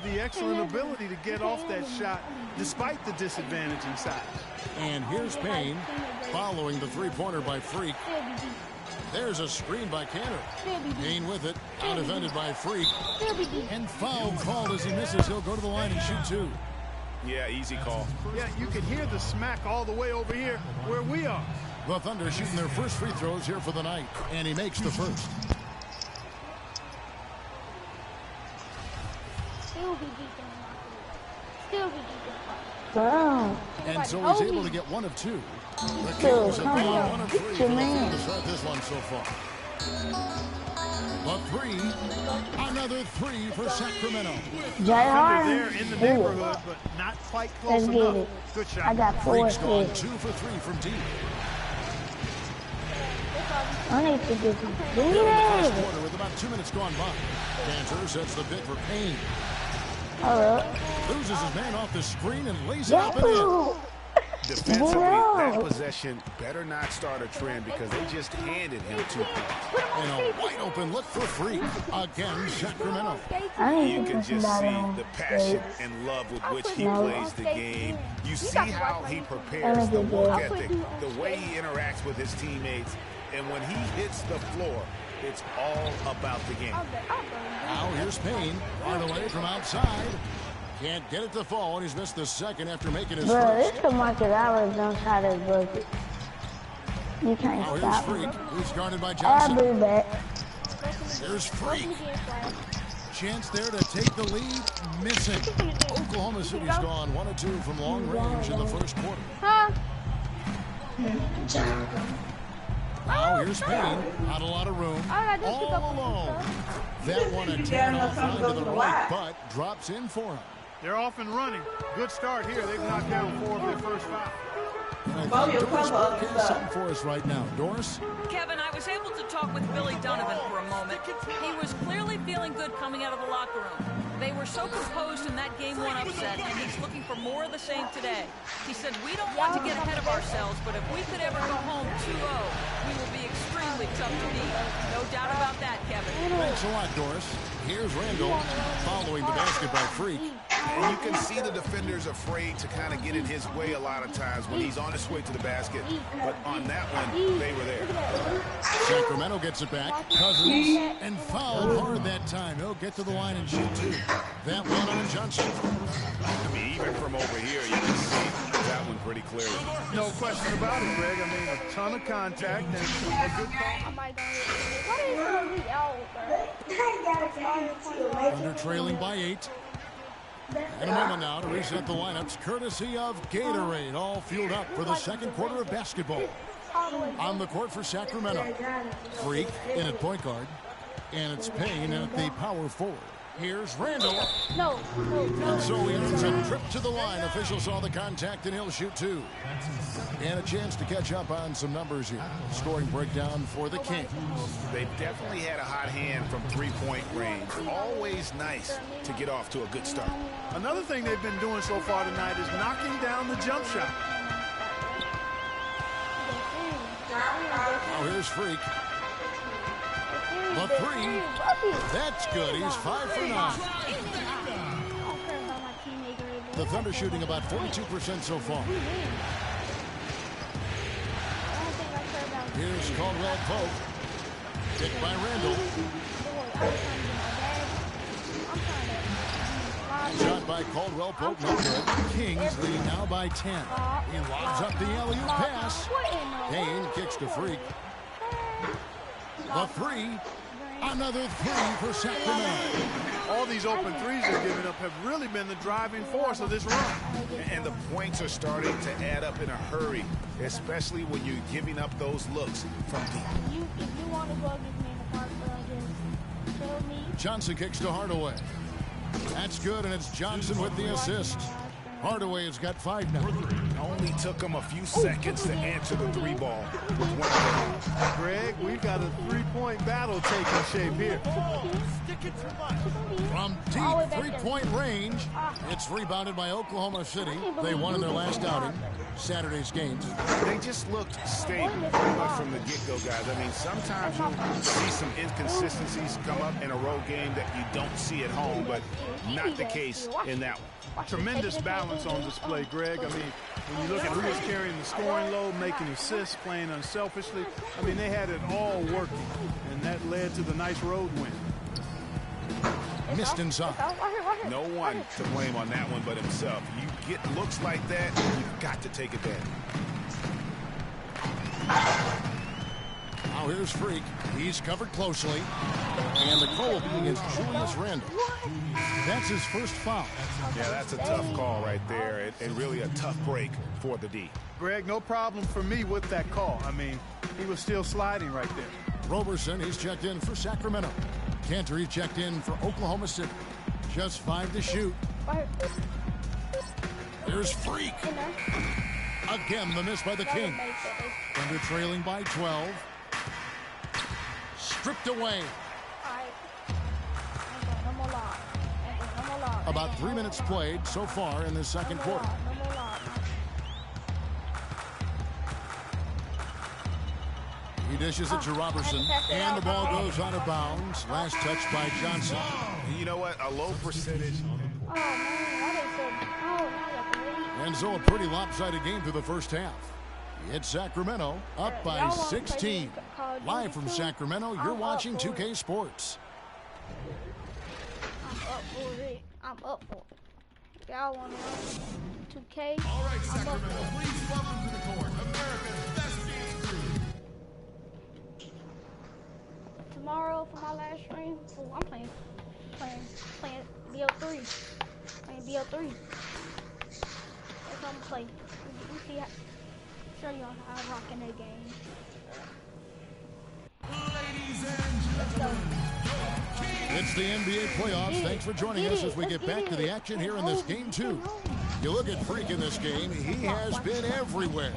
The excellent ability to get off that shot despite the disadvantage in size. And here's Payne following the three-pointer by Freak. There's a screen by Canner. Payne with it, out defended by Freak. And foul called as he misses. He'll go to the line and shoot two. Yeah, easy call. Yeah, you can hear the smack all the way over here where we are. The Thunder shooting their first free throws here for the night, and he makes the first. Wow. And so he's able to get one of two. The Kings have gone 1 of 3 from the field to start this one so far. A three, another three for Sacramento. They're in the neighborhood, but not quite close enough. Good shot. I got 4 Freak's gone 2 for 3 from deep. I need to do some In the first quarter with about 2 minutes gone by. Cantor sets the pick for Payne. Loses his man off the screen and lays it up and in. Defensively, that possession better not start a trend because they just handed him 2 points. And a wide open look for Freak. Again, Sacramento. You can just see the passion and love with which he plays the game. You see how he prepares, the work ethic, the way he interacts with his teammates. And when he hits the floor, it's all about the game. Now here's Payne. Hardaway from outside. Can't get it to fall, and he's missed the second after making his Bro, first. this is Marcus Allen don't try to book it. You can't Now here's stop Freak, him. who's guarded by I'll Johnson. be back. Here's Freak. Chance there to take the lead. Missing. Oklahoma City's gone 1 of 2 from long range in the first quarter. Now here's Payne. Not a lot of room. All alone. That one a 10 off line to the right, but drops in for him. They're off and running. Good start here. They've knocked down 4 of their first 5. And I think Doris Burke has something for us right now. Doris? Kevin, I was able to talk with Billy Donovan for a moment. He was clearly feeling good coming out of the locker room. They were so composed in that Game 1 upset, and he's looking for more of the same today. He said, we don't want to get ahead of ourselves, but if we could ever go home 2-0, we will be extremely tough to beat. No doubt about that, Kevin. Thanks a lot, Doris. Here's Randall following the basket by Freak. And you can see the defender's afraid to kind of get in his way a lot of times when he's on his way to the basket. But on that one, they were there. Sacramento gets it back. Cousins and fouled hard that time. He'll get to the line and shoot two. That one on Johnson. I mean, even from over here, you can see that one pretty clearly. No question about it, Greg. I mean, a ton of contact and a good call. Under trailing by 8. In a moment now to reset the lineups, courtesy of Gatorade, all fueled up for the second quarter of basketball. On the court for Sacramento, Freak in at point guard, and it's Payne in at the power forward. Here's Randall. And so he earns a trip to the line. Official saw the contact, and he'll shoot two. And a chance to catch up on some numbers here. Scoring breakdown for the Kings. They've definitely had a hot hand from three-point range. Always nice to get off to a good start. Another thing they've been doing so far tonight is knocking down the jump shot. Now here's Freak. The three. That's good. He's 5 for 9. The Thunder shooting about 42% so far. Here's Caldwell Pope. Hit by Randall. Shot by Caldwell Pope, no good. Kings leading now by 10. He lobs up the alley-oop pass. Payne kicks to Freak. The three. Another three for Sacramento. All these open threes they're giving up have really been the driving force of this run. And the points are starting to add up in a hurry, especially when you're giving up those looks from deep. If you want to go against me in the park, just show me. Johnson kicks to Hardaway. That's good, and it's Johnson with the assist. Hardaway has got 5 now. Only took him a few seconds to answer the three ball with one of Greg, we've got a three-point battle taking shape here. From From deep three-point range, it's rebounded by Oklahoma City. They won in their last outing, Saturday's games. They just looked stable pretty much from the get-go, guys. I mean, sometimes you'll see some inconsistencies come up in a road game that you don't see at home, but not the case in that one. Tremendous balance on display, Greg. I mean, when you look at who was carrying the scoring load, making assists, playing unselfishly, I mean, they had it all working, and that led to the nice road win. Missed inside. No one to blame on that one but himself. You get looks like that, you've got to take advantage. Now here's Freak. He's covered closely. And the call will be against Julius Randle. That's his first foul. Yeah, that's a tough call right there, and really a tough break for the D. Greg, no problem for me with that call. I mean, he was still sliding right there. Roberson, he's checked in for Sacramento. Cantor, he checked in for Oklahoma City. Just 5 to shoot. There's Freak. Again, the miss by the Kings. Thunder trailing by 12. Stripped away. About 3 minutes played so far in the second quarter. He dishes it to Robertson, and the ball goes out of bounds. Last touch by Johnson. You know what? A low percentage. And so a pretty lopsided game through the first half. It's Sacramento up by 16. Live from Sacramento, you're watching 2K Sports. I'm up for it. Y'all want to 2K? All right, Sacramento, please welcome to the court America's best dance crew. Tomorrow for my last stream, I'm playing BO3. Playing BO3. That's what I'm gonna play. You see how, show y'all how I'm rocking that game. Ladies and gentlemen, it's the NBA playoffs. Thanks for joining us as we get back to the action here in this game 2. You look at Freak in this game, he has been everywhere.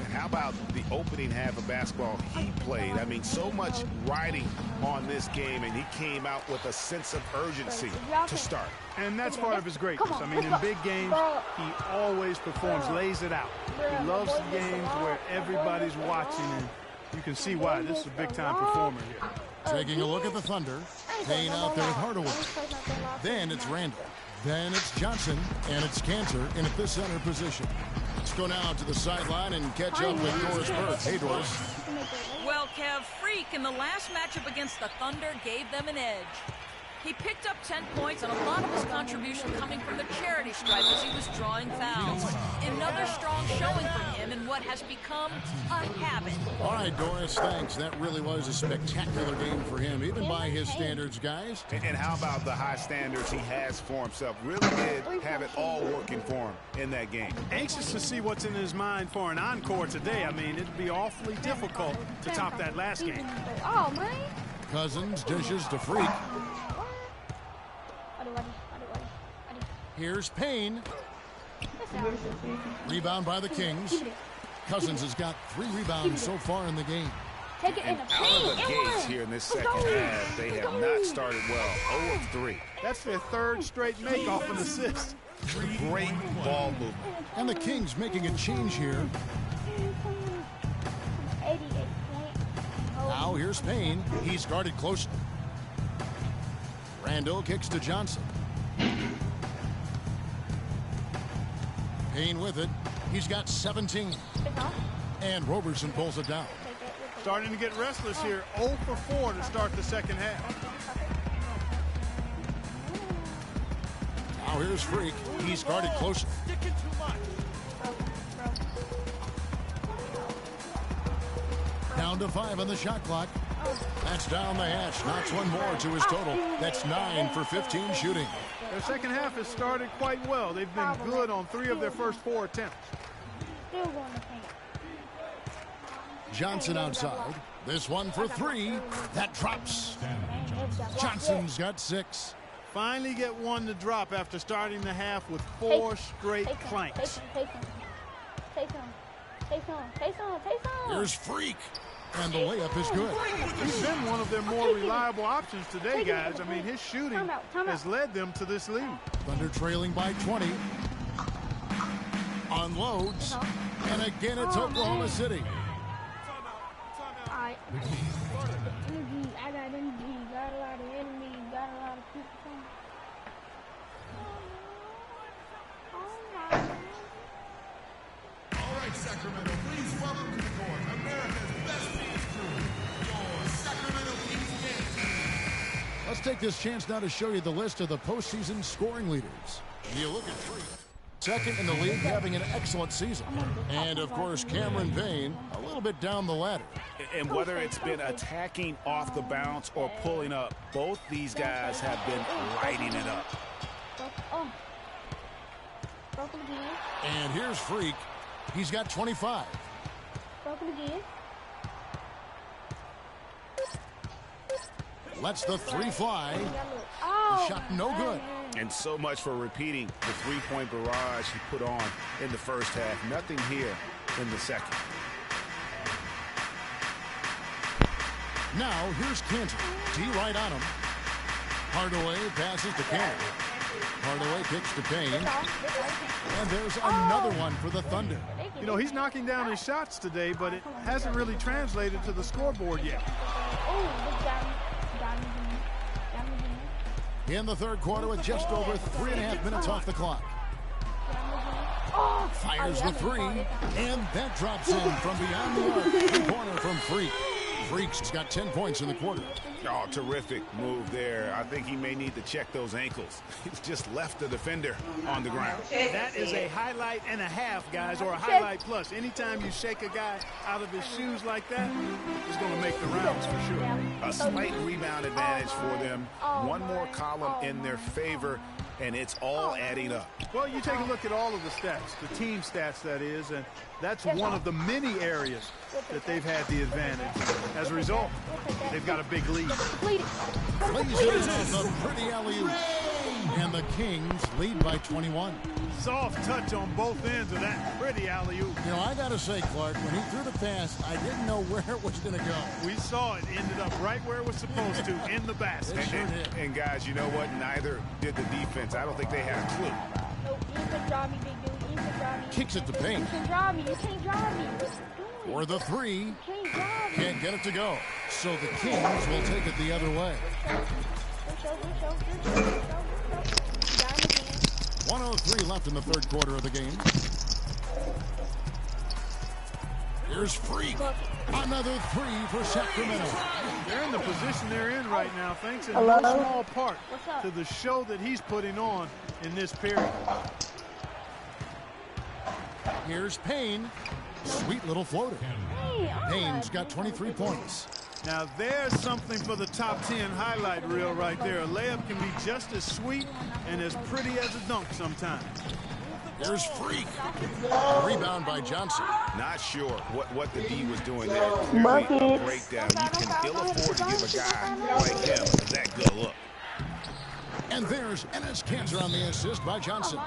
And how about the opening half of basketball he played? I mean, so much riding on this game, and he came out with a sense of urgency to start. And that's part of his greatness. I mean, in big games, he always performs, lays it out. He loves the games where everybody's watching, and you can see why. This is a big-time performer here. Taking a look at the Thunder. Payne out there with Hardaway. Then it's Randle. Then it's Johnson. And it's Cantor in at the center position. Let's go now to the sideline and catch up with Doris Burke. Hey, Doris. Well, Kev, Freak in the last matchup against the Thunder gave them an edge. He picked up 10 points, and a lot of his contribution coming from the charity stripe as he was drawing fouls. Another strong showing from him in what has become a habit. All right, Doris, thanks. That really was a spectacular game for him, even by his standards, guys. And how about the high standards he has for himself? Really did have it all working for him in that game. Anxious to see what's in his mind for an encore today. I mean, it'd be awfully difficult to top that last game. Oh, man. Cousins dishes to Freak. Here's Payne. Rebound by the Kings. Cousins has got 3 rebounds so far in the game. Take it in the Out of the gates here in this second half, they have not started well. 0 of 3. That's their third straight make off an assist. Great ball movement. And the Kings making a change here. 88 points. Now here's Payne. He's guarded close. Randle kicks to Johnson. Payne with it. He's got 17. And Roberson pulls it down. Starting to get restless here. 0 for 4 to start the second half. Now here's Freak. He's guarded close. Down to 5 on the shot clock. That's down the hatch. Knocks one more to his total. That's 9 for 15 shooting. Their second half has started quite well. They've been good on 3 of their first 4 attempts. Still going to paint. Johnson outside. This one for 3. That drops. Johnson's got 6. Finally get one to drop after starting the half with 4 straight clanks. Take him. Here's Freak. And the layup is good. He's been one of their more reliable options today, guys. I mean, his shooting has led them to this lead. Thunder trailing by 20. Unloads. And again, it's Oklahoma City. I got energy. Got a lot of enemies. Got a lot of people coming. All right, Sacramento, please welcome to the court America's best dance crew, your Sacramento Kings dance team. Let's take this chance now to show you the list of the postseason scoring leaders. You look at Freak, second in the league, having an excellent season. And, of course, Cameron Payne, a little bit down the ladder. And whether it's been attacking off the bounce or pulling up, both these guys have been lighting it up. And here's Freak. He's got 25. Lets the three fly. The shot no good. And so much for repeating the three-point barrage he put on in the first half. Nothing here in the second. Now here's Cantor. D right on him. Hardaway passes to Cantor. Hardaway kicks to Payne. And there's another one for the Thunder. You know, he's knocking down his shots today, but it hasn't really translated to the scoreboard yet. In the third quarter with just over 3.5 minutes off the clock. Fires the three, and that drops in from beyond the arc. The corner from Freak. Freak's got 10 points in the quarter. Oh, terrific move there. I think he may need to check those ankles. He's just left the defender on the ground. That is a highlight and a half, guys, or a highlight plus. Anytime you shake a guy out of his shoes like that, he's going to make the rounds for sure. A slight rebound advantage for them. One more column in their favor, and it's all adding up. Well, you take a look at all of the stats, the team stats, that is, and that's one of the many areas that they've had the advantage. As a result, they've got a big lead. Blazers, a pretty alley-oop. And the Kings lead by 21. Soft touch on both ends of that pretty alley-oop. You know, I got to say, Clark, when he threw the pass, I didn't know where it was going to go. We saw it ended up right where it was supposed to, in the basket. And guys, you know what? Neither did the defense. I don't think they had a clue. Nope, you can draw me, big dude. You can draw me. Kicks it to Payne. You can draw me. You can't draw me. For the three. Can't draw me. Can't get it to go. So the Kings will take it the other way. 1:03 left in the third quarter of the game. Here's Freak. Another three for Sacramento. They're in the position they're in right now, thanks in no small part to the show that he's putting on in this period. Here's Payne. Sweet little floater. Payne's got 23 points. Now there's something for the top 10 highlight reel right there. A layup can be just as sweet and as pretty as a dunk sometimes. There's Freak. Rebound by Johnson. Not sure what the D was doing there. Clearly a breakdown. You can ill afford to give a guy like him that good look. And there's Enes Kanter on the assist by Johnson.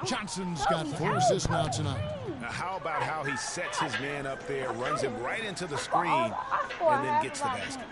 Johnson's got 4 assists now tonight. Now how about how he sets his man up there, runs him right into the screen, and then gets the basket.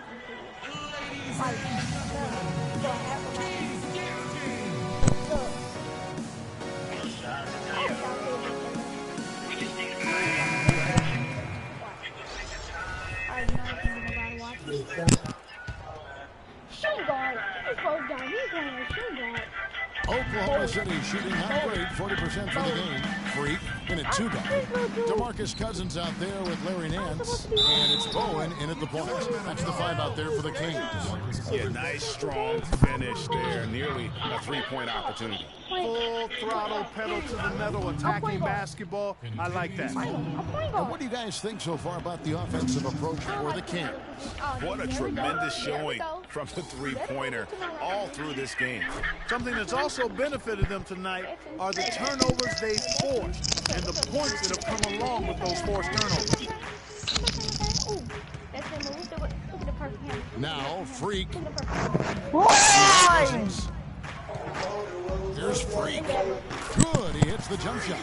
Oklahoma City shooting not great, 40% for the game. Freak in a 2-guard. DeMarcus Cousins out there with Larry Nance, and it's Bowen in at the point. That's the 5 out there for the Kings. Yeah, nice strong finish there, nearly a 3-point opportunity. Full throttle, pedal to the metal, attacking basketball. I like that. And what do you guys think so far about the offensive approach for the Kings? What a tremendous showing from the three-pointer all through this game. Something that's also benefited them tonight are the turnovers they forced and the points that have come along with those forced turnovers. Now, Freak. Here's Freak. Good, he hits the jump shot.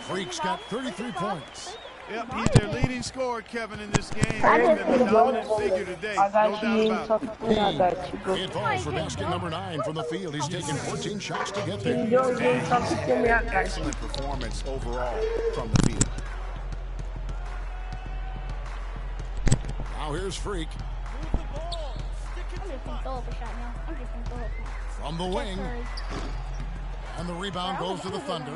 Freak's got 33 points. Yep, he's their leading scorer, Kevin, in this game. He's I been just the need dominant to figure today. I got No you. doubt You about it. talking. I got you. Go. It falls for basket number 9 from the field. He's taken 14 shots to get You there. doing good talking to me? I got you. Excellent performance overall from the field. Now here's Freak I'm just gonna throw up a shot now. I'm just gonna throw up one. from the wing. And the rebound goes to the Thunder.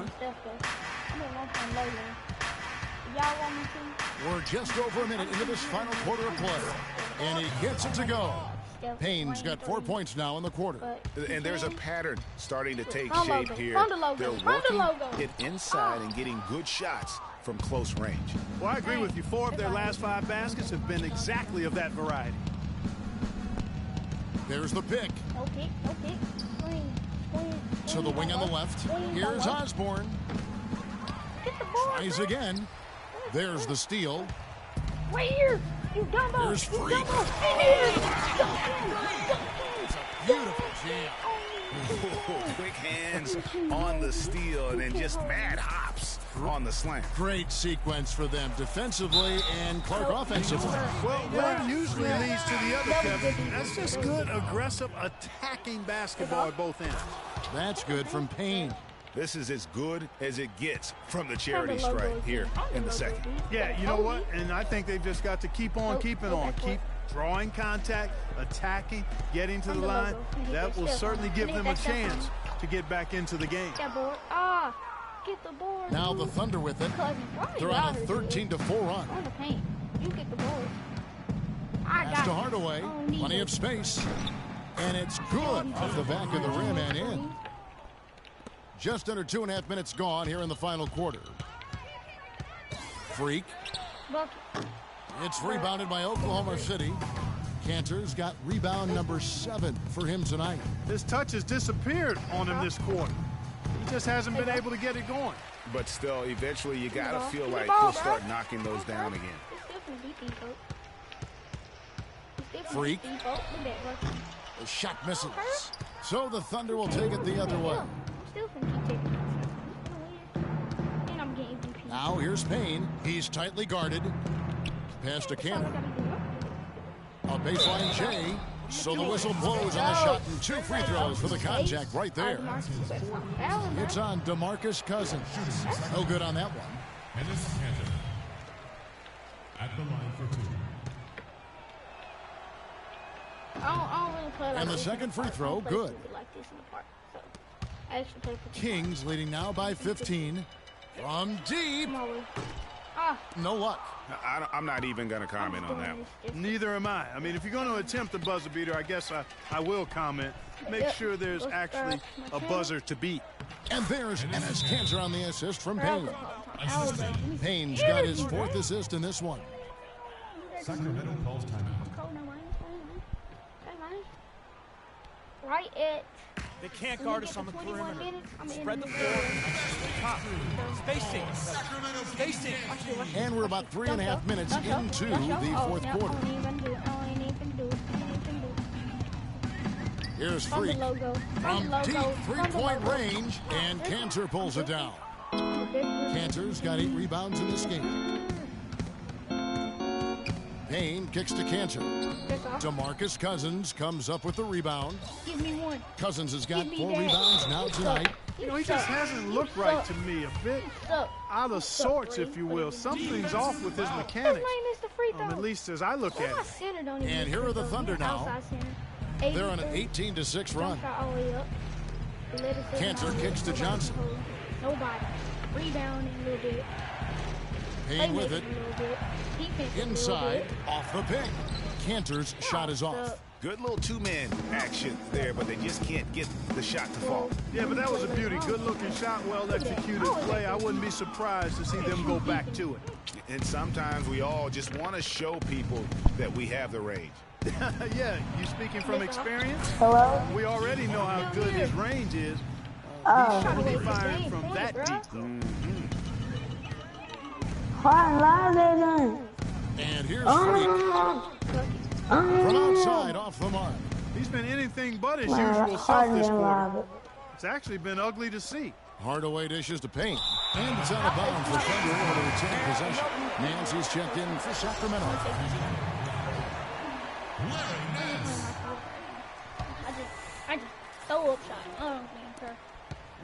Y'all want me to? We're just over a minute into this final quarter of play. And he gets it to go. Payne's got 4 points now in the quarter. And there's a pattern starting to take Front shape logo, here. front logo, They're front working logo. it inside and getting good shots from close range. Well, I agree with you. 4 of their last 5 baskets have been exactly of that variety. There's the pick. No pick, no pick. Swing. To the wing on the left. Here's Osborne. Get the ball. Tries again. There's the steal. Right here. You dumbo. Here's You Freak. dumbo. Beautiful jam. Quick hands on the steal and then just mad hops on the slant. Great sequence for them defensively and Clark offensively. Well, one usually leads to the other, Kevin. That's just good, aggressive, attacking basketball at both ends. That's good from Payne. This is as good as it gets from the charity stripe here in the second. Yeah, you know what? And I think they've just got to keep on keeping on. Keep drawing contact, attacking, getting to the line. That will certainly give them a chance to get back into the game. That board. Get the board. Now the Thunder with it. They're on a 13-4 run. On the paint. You get the board. Pass to Hardaway. Plenty of space. And it's good off the back of the rim and in. Just under 2.5 minutes gone here in the final quarter. Freak. It's rebounded by Oklahoma City. Cantor's got rebound number 7 for him tonight. His touch has disappeared on him this quarter. He just hasn't been able to get it going. But still, eventually you got to feel like he'll start knocking those down again. Freak. The shot misses. So the Thunder will take it the other way. Now here's Payne. He's tightly guarded. Pass to Cameron. A baseline J. So the whistle blows on the shot and 2 free throws for the contact right there. It's on DeMarcus Cousins. No good on that one. And this is Cantor at the line for 2. I don't really play like And the this. second free throw, good. Like this in the park. So I actually play for Kings leading now by 15. From deep. No luck. I'm not even going to comment on that one. Neither am I. I mean, if you're going to attempt the buzzer beater, I guess I will comment. Make sure there's actually a buzzer to beat. And there's Enes Kanter on the assist from Payne. Payne's got his 4th assist in this one. Sacramento calls timeout. Right at They can't guard us on the perimeter. I'm Spread the in floor. Top. Spacing. Spacing. And we're about 3.5 minutes into the 4th quarter. Here's Freak from deep 3-point range, and Kanter pulls it down. Kanter's got 8 rebounds in this game. Payne kicks to Kanter. DeMarcus Cousins comes up with the rebound. Give me one. Cousins has got 4 rebounds now tonight. You know, he just hasn't looked right to me. A bit out of sorts, if you will. Something's off with his mechanics. At least as I look at it. And here are the Thunder now. They're on an 18-6 run. Kanter kicks to Johnson. Nobody. Rebounding a little bit. Payne with it. Inside, off the pick. Kanter's shot is off. Good little 2-man action there, but they just can't get the shot to fall. Yeah, but that was a beauty. Good-looking shot, well-executed play. I wouldn't be surprised to see them go back to it. And sometimes we all just want to show people that we have the range. Yeah, you speaking from experience? Hello? We already know how good his range is. Oh. He shouldn't be firing from that deep. And here's Freak. From outside, off the mark. He's been anything but his usual self this quarter. It's actually been ugly to see. Hardaway dishes to Payne. And it's out of bounds for Thunder to retain possession. Nancy's checked in for Sacramento. I just throw up shot. I don't care.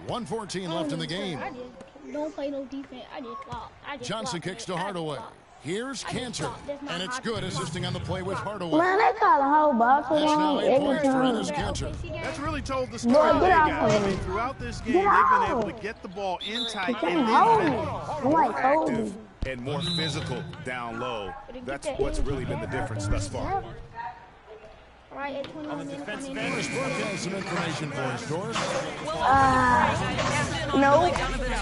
1:14 left in the game. I just don't play no defense. I just flop. Johnson kicks to Hardaway. Here's Cantor, and it's good, assisting on the play with Hardaway. Man, they call a whole box That's now 8 every points for time. Ennis Cantor. That's really told the story today, guys. I mean, throughout this game, they've been able to get the ball in tight and Hold me. defend. Somebody hold me. Active and more physical down low. That's what's really been the difference thus far. Right at 21 minutes. First Brook has some information for us, Doris. No.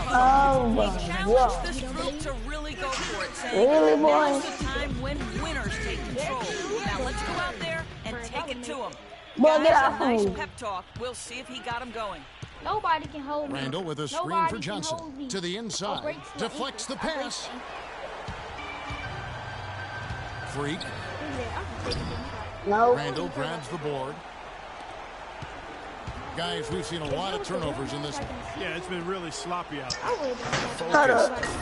Oh, He challenged this group to really go for it, saying Really, boy? now's the time when winners take control. Now let's go out there and take it to him. Boy, get Guys, off a nice me. pep talk. We'll see if he got him going. Nobody can hold me. Randall with a screen Nobody for can Johnson. hold me. To the inside. Deflects the pass. Freak. No. Randall grabs the board. Guys, we've seen a lot of turnovers in this one. Yeah, it's been really sloppy out there.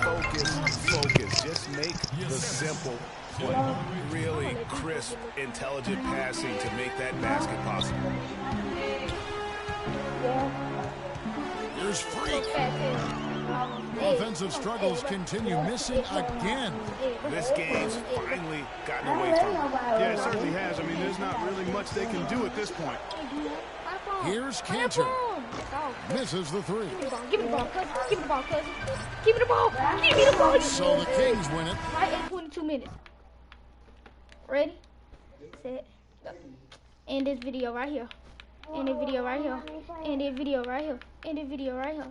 Focus. Just make the simple, but really crisp, intelligent passing to make that basket possible. Here's Freak. Offensive struggles continue, missing again. This game's finally gotten away from him. Yeah, it certainly has. I mean, there's not really much they can do at this point. Here's Cantor. Misses the three. Give me the ball, cousin. Give me the ball, cousin. Give me the ball. Give me the ball. So the Kings win it. Right at 22 minutes. Ready? Set. Go. End this video right here. End this video right here. End this video right here. End this video right here.